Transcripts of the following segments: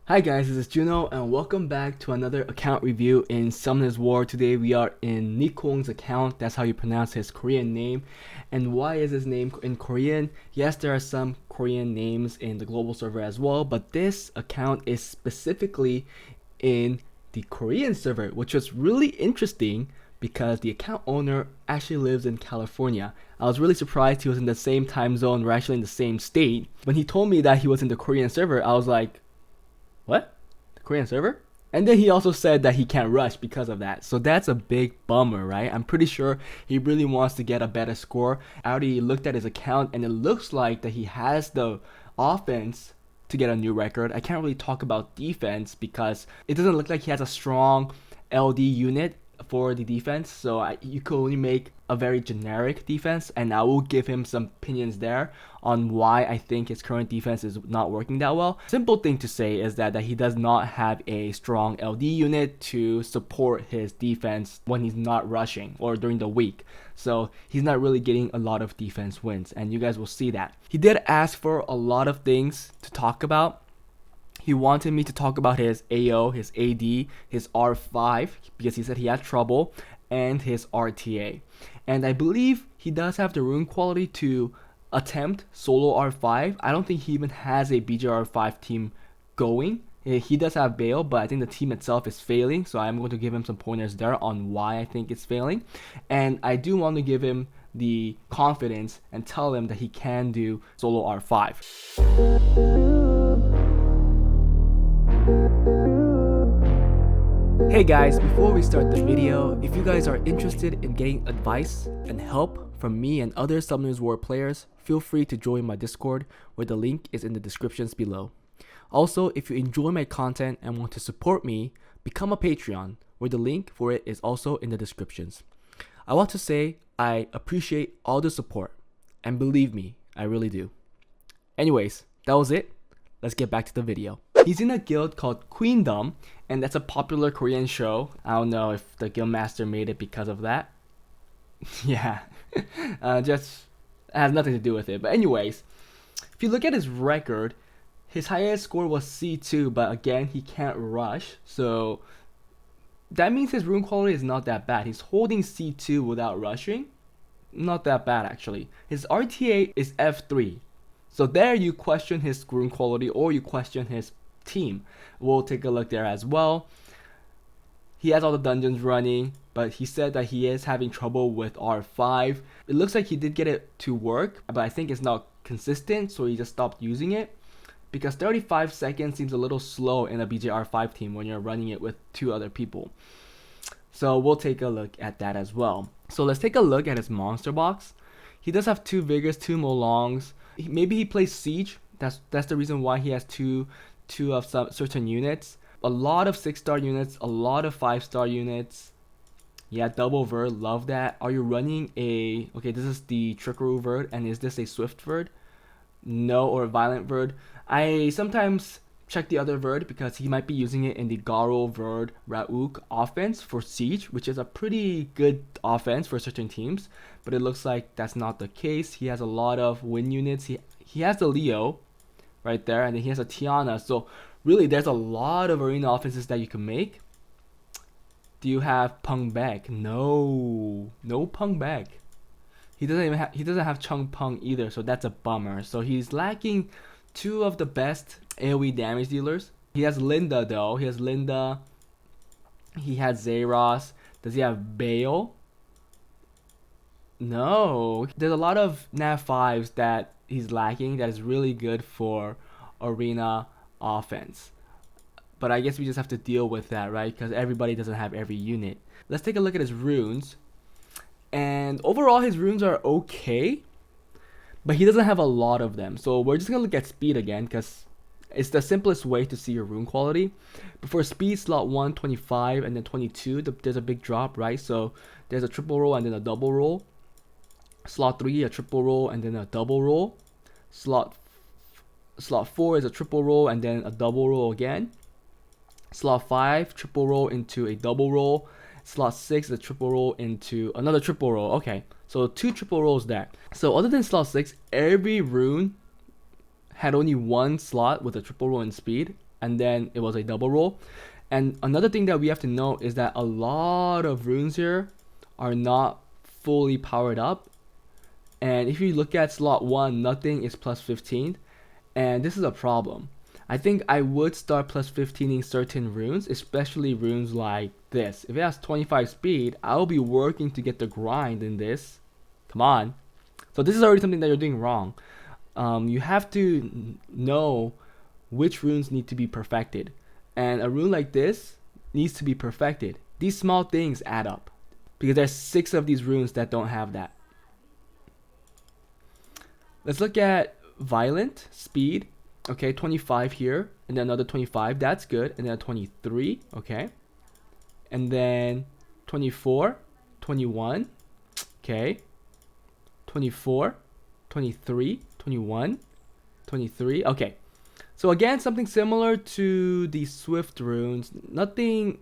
Hi guys, this is Juno and welcome back to another account review in Summoner's War. Today we are in Nikong's account, that's how you pronounce his Korean name. And why is his name in Korean? Yes, there are some Korean names in the global server as well, but this account is specifically in the Korean server, which was really interesting because the account owner actually lives in California. I was really surprised he was in the same time zone, we're actually in the same state. When he told me that he was in the Korean server, I was like, what? The Korean server? And then he also said that he can't rush because of that. So that's a big bummer, right? I'm pretty sure he really wants to get a better score. I already looked at his account and it looks like that he has the offense to get a new record. I can't really talk about defense because it doesn't look like he has a strong LD unit for the defense, so you could only make a very generic defense, and I will give him some opinions there on why I think his current defense is not working that well. Simple thing to say is that he does not have a strong LD unit to support his defense when he's not rushing or during the week, so he's not really getting a lot of defense wins, and you guys will see that. He did ask for a lot of things to talk about. He wanted me to talk about his AO, his AD, his R5, because he said he had trouble, and his RTA. And I believe he does have the rune quality to attempt solo R5. I don't think he even has a BJR5 team going. He does have Bale, but I think the team itself is failing, so I'm going to give him some pointers there on why I think it's failing. And I do want to give him the confidence and tell him that he can do solo R5. Hey guys, before we start the video, if you guys are interested in getting advice and help from me and other Summoners War players, feel free to join my Discord, where the link is in the descriptions below. Also, if you enjoy my content and want to support me, become a Patreon, where the link for it is also in the descriptions. I want to say I appreciate all the support, and believe me, I really do. Anyways, that was it. Let's get back to the video. He's in a guild called Queendom, and that's a popular Korean show. I don't know if the guildmaster made it because of that. Yeah, just has nothing to do with it. But anyways, if you look at his record, his highest score was C2, but again, he can't rush. So that means his rune quality is not that bad. He's holding C2 without rushing. Not that bad actually. His RTA is F3. So there you question his rune quality or you question his team. We'll take a look there as well. He has all the dungeons running, but he said that he is having trouble with R5. It looks like he did get it to work, but I think it's not consistent, so he just stopped using it. Because 35 seconds seems a little slow in a BJR5 team when you're running it with two other people. So we'll take a look at that as well. So let's take a look at his monster box. He does have 2 Vigors, 2 Molongs. Maybe he plays Siege. That's the reason why he has two of some certain units. A lot of 6-star units, a lot of 5-star units. Yeah, double Verd, love that. Are you running a... Okay, this is the Trickaroo Verd, and is this a Swift Verd? No, or a Violent Verd. I sometimes check the other Verd because he might be using it in the Garo Verd Rauk offense for Siege, which is a pretty good offense for certain teams, but it looks like that's not the case. He has a lot of win units. He has the Leo right there, and then he has a Tiana. So really, there's a lot of arena offenses that you can make. Do you have Peng Bek? No Peng Bek. He doesn't have Chung Peng either, so that's a bummer. So he's lacking 2 of the best AoE damage dealers. He has Linda though. He has Linda. He has Zeros. Does he have Bale? No. There's a lot of Nav 5s that he's lacking that is really good for arena offense. But I guess we just have to deal with that, right? Because everybody doesn't have every unit. Let's take a look at his runes. And overall, his runes are okay, but he doesn't have a lot of them. So we're just going to look at speed again because it's the simplest way to see your rune quality. But for speed, slot 1, 25, and then 22, there's a big drop, right? So there's a triple roll and then a double roll. Slot 3, a triple roll and then a double roll. Slot 4 is a triple roll and then a double roll again. Slot 5, triple roll into a double roll. Slot 6 is a triple roll into another triple roll. Okay, so 2 triple rolls there. So other than slot 6, every rune had only 1 slot with a triple roll in speed. and then it was a double roll. And another thing that we have to note is that a lot of runes here are not fully powered up. And if you look at slot 1, nothing is plus 15. And this is a problem. I think I would start plus 15ing certain runes, especially runes like this. If it has 25 speed, I'll be working to get the grind in this. Come on. So this is already something that you're doing wrong. You have to know which runes need to be perfected. And a rune like this needs to be perfected. These small things add up, because there's 6 of these runes that don't have that. Let's look at Violent, Speed. Okay, 25 here, and then another 25, that's good, and then 23, okay. And then 24, 21, okay. 24, 23, 21, 23, okay. So again, something similar to the Swift runes, nothing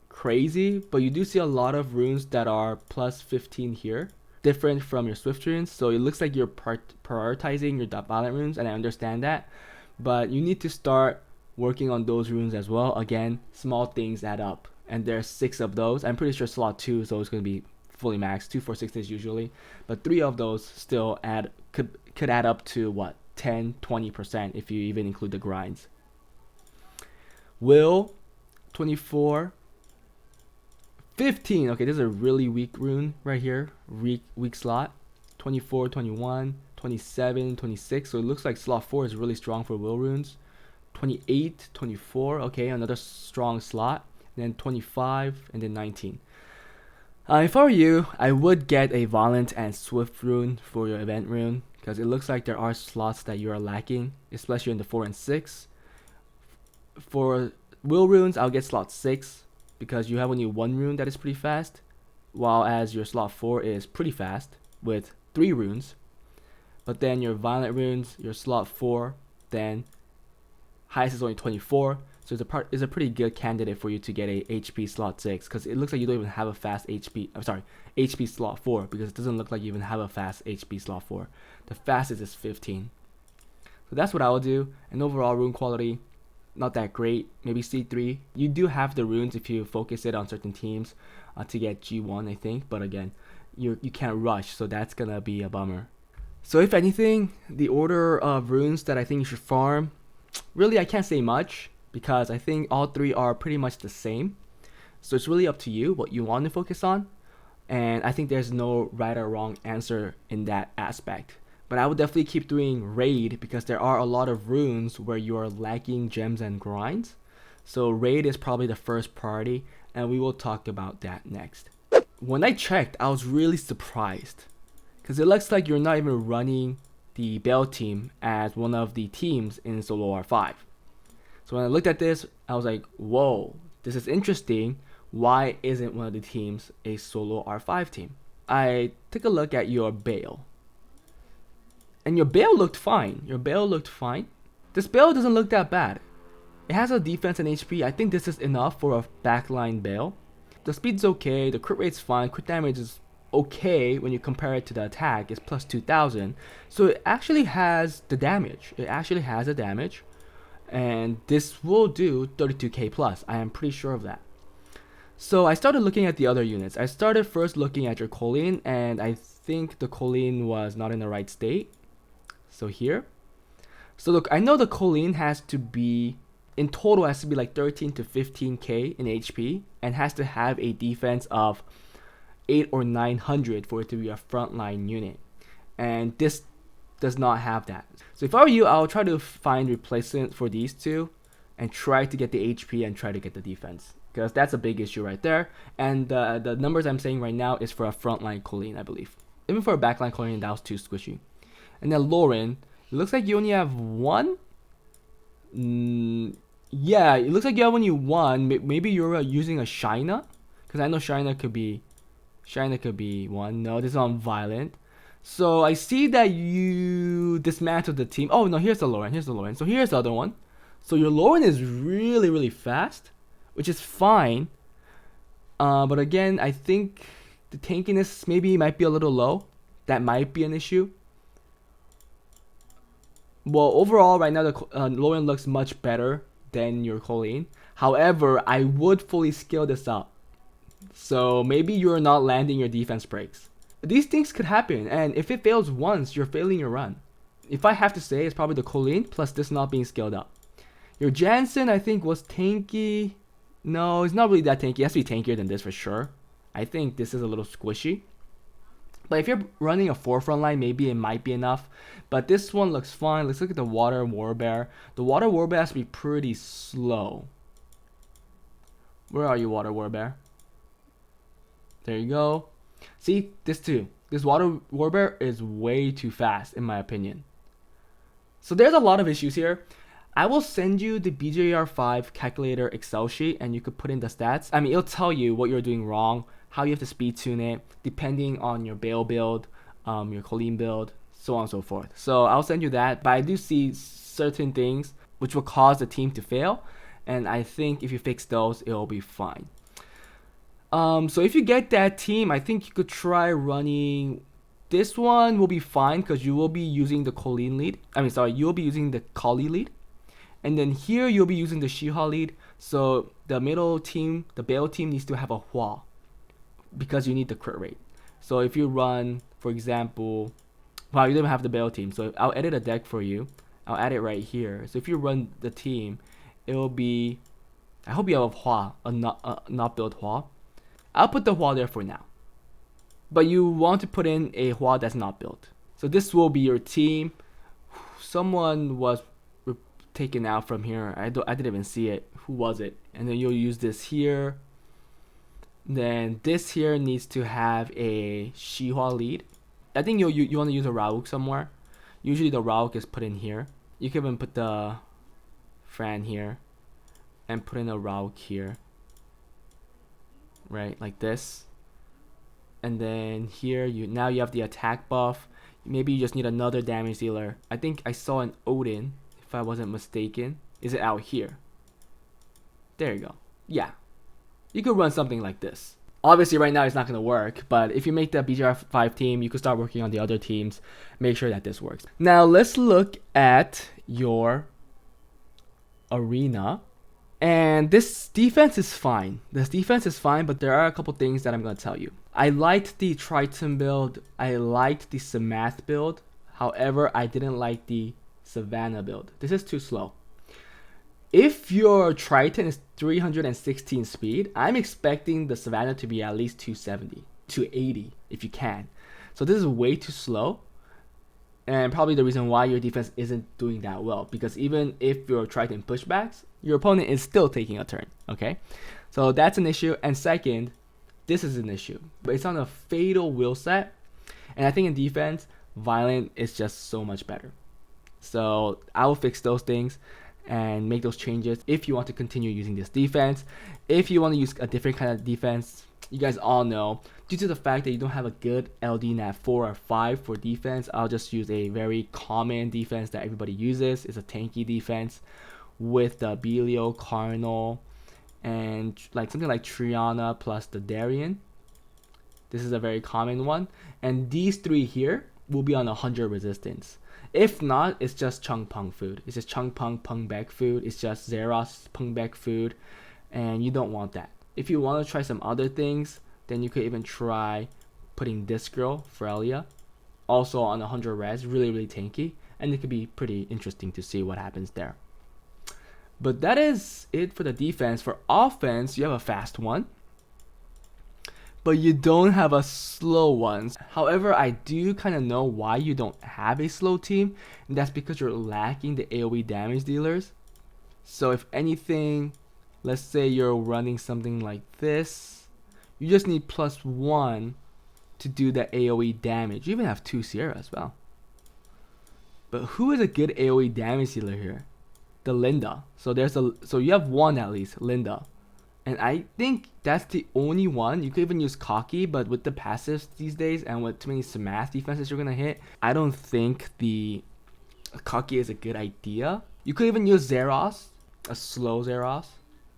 crazy, but you do see a lot of runes that are plus 15 here, different from your Swift runes. So it looks like you're prioritizing your Violent runes, and I understand that, but you need to start working on those runes as well. Again, small things add up, and there's 6 of those. I'm pretty sure slot 2 so it's going to be fully maxed. 2, 4, 6 is usually, but 3 of those still could add up to what, 10-20% if you even include the grinds. Will, 24, 15. Okay, this is a really weak rune right here, weak slot. 24, 21, 27, 26. So it looks like slot 4 is really strong for will runes. 28, 24. Okay, another strong slot. And then 25, and then 19. If I were you, I would get a Violent and Swift rune for your event rune, because it looks like there are slots that you are lacking, especially in the 4 and 6. For will runes, I'll get slot 6, because you have only 1 rune that is pretty fast, while as your slot 4 is pretty fast with 3 runes. But then your Violent runes, your slot 4, then highest is only 24. So it's a pretty good candidate for you to get a HP slot 6, because it looks like you don't even have a fast HP slot 4, because it doesn't look like you even have a fast HP slot 4. The fastest is 15. So that's what I will do. And overall rune quality, not that great. Maybe C3. You do have the runes if you focus it on certain teams to get G1, I think. But again, you can't rush, so that's gonna be a bummer. So if anything, the order of runes that I think you should farm, really I can't say much, because I think all 3 are pretty much the same. So it's really up to you what you want to focus on. And I think there's no right or wrong answer in that aspect. But I would definitely keep doing raid, because there are a lot of runes where you are lacking gems and grinds. So raid is probably the first priority, and we will talk about that next. When I checked, I was really surprised, because it looks like you're not even running the Bell team as one of the teams in Solo R5. So when I looked at this, I was like, whoa, this is interesting. Why isn't one of the teams a Solo R5 team? I took a look at your Bale, and your Bale looked fine. This Bale doesn't look that bad. It has a defense and HP. I think this is enough for a backline Bale. The speed's okay, the crit rate's fine, crit damage is okay when you compare it to the attack. It's plus 2000. So it actually has the damage. And this will do 32k plus. I am pretty sure of that. So I started looking at the other units. I started first looking at your Colleen, and I think the Colleen was not in the right state. So here. So look, I know the Colleen has to be, in total has to be like 13 to 15k in HP, and has to have a defense of 8 or 900 for it to be a frontline unit. And this does not have that. So if I were you, I'll try to find replacement for these two and try to get the HP and try to get the defense, because that's a big issue right there. And the numbers I'm saying right now is for a frontline Colleen, I believe. Even for a backline Colleen, that was too squishy. And then Lauren, it looks like you only have 1. Yeah, it looks like you have only 1. Maybe you're using a Shina, because I know Shina could be 1. No, this is on Violent. So I see that you dismantled the team. Oh no, here's the Lauren. So here's the other one. So your Lauren is really, really fast, which is fine. But again, I think the tankiness maybe might be a little low. That might be an issue. Well, overall, right now, the Lauren looks much better than your Colleen. However, I would fully scale this up. So maybe you're not landing your defense breaks. These things could happen, and if it fails once, you're failing your run. If I have to say, it's probably the Colleen plus this not being scaled up. Your Jansen, I think, was tanky. No, it's not really that tanky. It has to be tankier than this for sure. I think this is a little squishy. But if you're running a forefront line, maybe it might be enough. But this one looks fine. Let's look at the Water Warbear. The Water Warbear has to be pretty slow. Where are you, Water Warbear? There you go. See, this too. This Water Warbear is way too fast, in my opinion. So there's a lot of issues here. I will send you the BJR5 calculator Excel sheet, and you could put in the stats. I mean, it'll tell you what you're doing wrong, how you have to speed tune it, depending on your Bale build, your Colleen build, so on and so forth. So I'll send you that, but I do see certain things which will cause the team to fail, and I think if you fix those, it'll be fine. So if you get that team, I think you could try running. This one will be fine because you will be using the Colleen lead. You'll be using the Kali lead. And then here you'll be using the Shiha lead. So the middle team, the Bale team, needs to have a Hua because you need the crit rate. So if you run, for example, you don't have the Bale team. So I'll edit a deck for you. I'll add it right here. So if you run the team, it will be, I hope you have a Hua, a not built Hua. I'll put the Hua there for now. But you want to put in a Hua that's not built. So this will be your team. Someone was taken out from here. I didn't even see it. Who was it? And then you'll use this here. Then this here needs to have a Shihua lead. I think you want to use a Rauk somewhere. Usually the Rauk is put in here. You can even put the Fran here and put in a Rauk here. Right, like this. And then here now you have the attack buff. Maybe you just need another damage dealer. I think I saw an Odin, if I wasn't mistaken. Is it out here? There you go. Yeah, you could run something like this. Obviously right now it's not going to work, but if you make the BJR5 team, you could start working on the other teams. Make sure that this works. Now let's look at your arena. And this defense is fine. This defense is fine, but there are a couple things that I'm going to tell you. I liked the Triton build. I liked the Samath build. However, I didn't like the Savannah build. This is too slow. If your Triton is 316 speed, I'm expecting the Savannah to be at least 270, 280 if you can. So this is way too slow. And probably the reason why your defense isn't doing that well, because even if your Triton pushbacks, your opponent is still taking a turn, okay? So that's an issue. And second, this is an issue, but it's on a fatal will set. And I think in defense, Violent is just so much better. So I will fix those things and make those changes if you want to continue using this defense. If you want to use a different kind of defense, you guys all know, due to the fact that you don't have a good LD Nat 4 or 5 for defense, I'll just use a very common defense that everybody uses. It's a tanky defense with the Belio, Cardinal, and like something like Triana plus the Darien. This is a very common one. And these three here will be on 100 resistance. If not, it's just Chung Pung food. It's just Chung Pung Pung Back food. It's just Zeros Pung Back food. And you don't want that. If you want to try some other things, then you could even try putting this girl, Frelia, also on 100 res, really, really tanky. And it could be pretty interesting to see what happens there. But that is it for the defense. For offense, you have a fast one, but you don't have a slow one. However, I do kind of know why you don't have a slow team, and that's because you're lacking the AoE damage dealers. So if anything, let's say you're running something like this, you just need +1 to do the AoE damage. You even have 2 Sierra as well. But who is a good AoE damage dealer here? The Linda. So you have one at least, Linda. And I think that's the only one. You could even use Cocky, but with the passives these days and with too many Samath defenses you're gonna hit, I don't think the Cocky is a good idea. You could even use Zeros, a slow Zeros,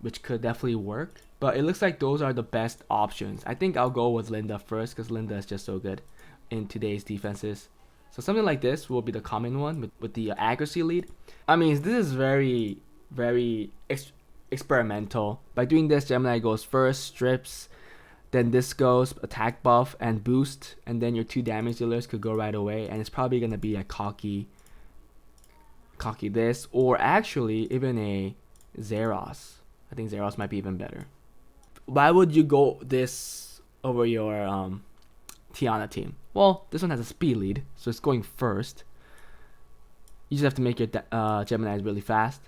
which could definitely work. But it looks like those are the best options. I think I'll go with Linda first because Linda is just so good in today's defenses. So something like this will be the common one with the accuracy lead. I mean, this is very very experimental. By doing this, Gemini goes first, strips, then this goes attack buff and boost, and then your 2 damage dealers could go right away, and it's probably gonna be a cocky this, or actually even a Zeros. I think Zeros might be even better. Why would you go this over your Tiana team? Well, this one has a speed lead, so it's going first. You just have to make your Geminis really fast.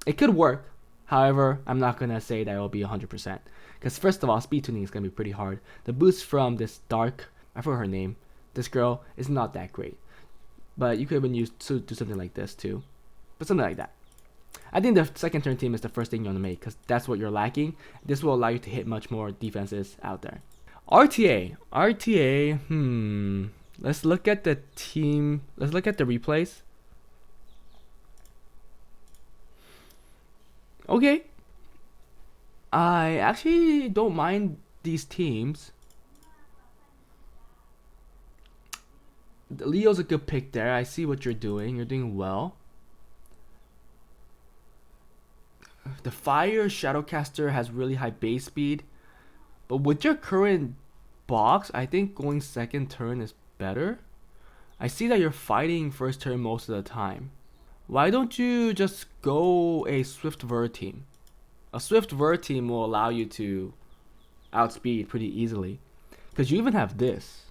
It could work. However, I'm not going to say that it will be 100%. Because first of all, speed tuning is going to be pretty hard. The boost from this dark, I forgot her name, this girl, is not that great. But you could even use to do something like this too. But something like that. I think the second turn team is the first thing you want to make, because that's what you're lacking. This will allow you to hit much more defenses out there. RTA, let's look at the team. Let's look at the replays. Okay. I actually don't mind these teams. Leo's a good pick there. I see what you're doing. You're doing well. The Fire Shadowcaster has really high base speed. But with your current box, I think going second turn is better. I see that you're fighting first turn most of the time. Why don't you just go a Swift Vert team? A Swift Vert team will allow you to outspeed pretty easily. Because you even have this.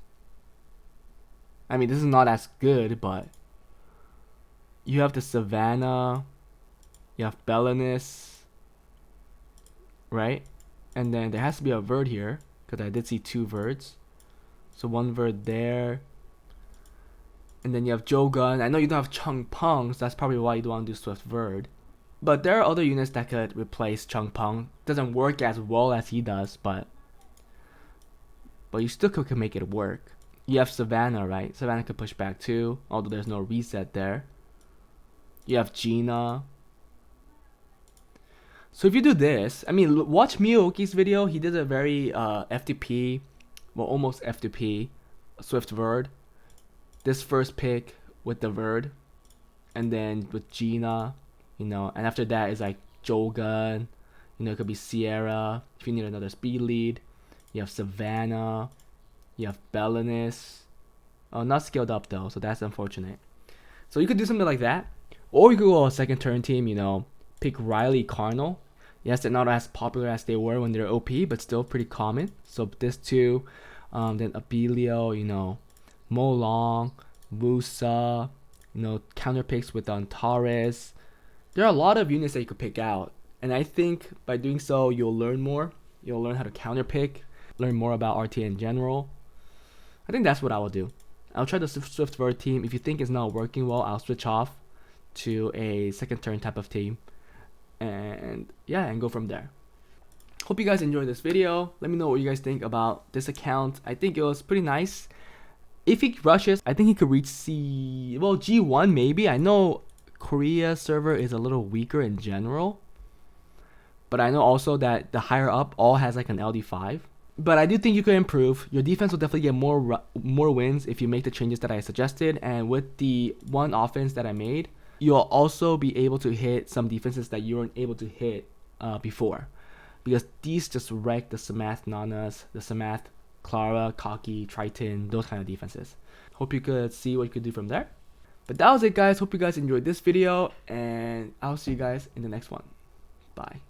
I mean, this is not as good, but you have the Savannah, you have Bellanis, right? And then there has to be a Vert here, because I did see 2 Verts. So 1 Vert there. And then you have Jogun. I know you don't have Chung Peng, so that's probably why you don't want to do Swift Vert. But there are other units that could replace Chung Peng. Doesn't work as well as he does, but you still could make it work. You have Savannah, right? Savannah could push back too, although there's no reset there. You have Gina. So if you do this, I mean, watch Miyoki's video. He did a very FTP, well, almost FTP, Swift Vert. This first pick with the Vert, and then with Gina, you know, and after that is like Jogun, you know, it could be Sierra. If you need another speed lead, you have Savannah, you have Bellanis. Oh, not scaled up though, so that's unfortunate. So you could do something like that, or you could go a second turn team, you know, pick Riley Cardinal. Yes, they're not as popular as they were when they're OP, but still pretty common. So this two, then Abilio, you know, Molong, Wusa, you know, counter picks with Antares. There are a lot of units that you could pick out, and I think by doing so, you'll learn more. You'll learn how to counter pick, learn more about RTA in general. I think that's what I will do. I'll try the Swift Vert team. If you think it's not working well, I'll switch off to a second turn type of team, and yeah, and go from there. Hope you guys enjoyed this video. Let me know what you guys think about this account. I think it was pretty nice. If he rushes, I think he could reach G1 maybe. I know Korea server is a little weaker in general, but I know also that the higher up all has like an LD5. But I do think you could improve. Your defense will definitely get more wins if you make the changes that I suggested, and with the one offense that I made, you'll also be able to hit some defenses that you weren't able to hit before, because these just wreck the Samath Nanas, the Samath Clara, Kaki, Triton, those kind of defenses. Hope you could see what you could do from there. But that was it, guys. Hope you guys enjoyed this video, and I'll see you guys in the next one. Bye.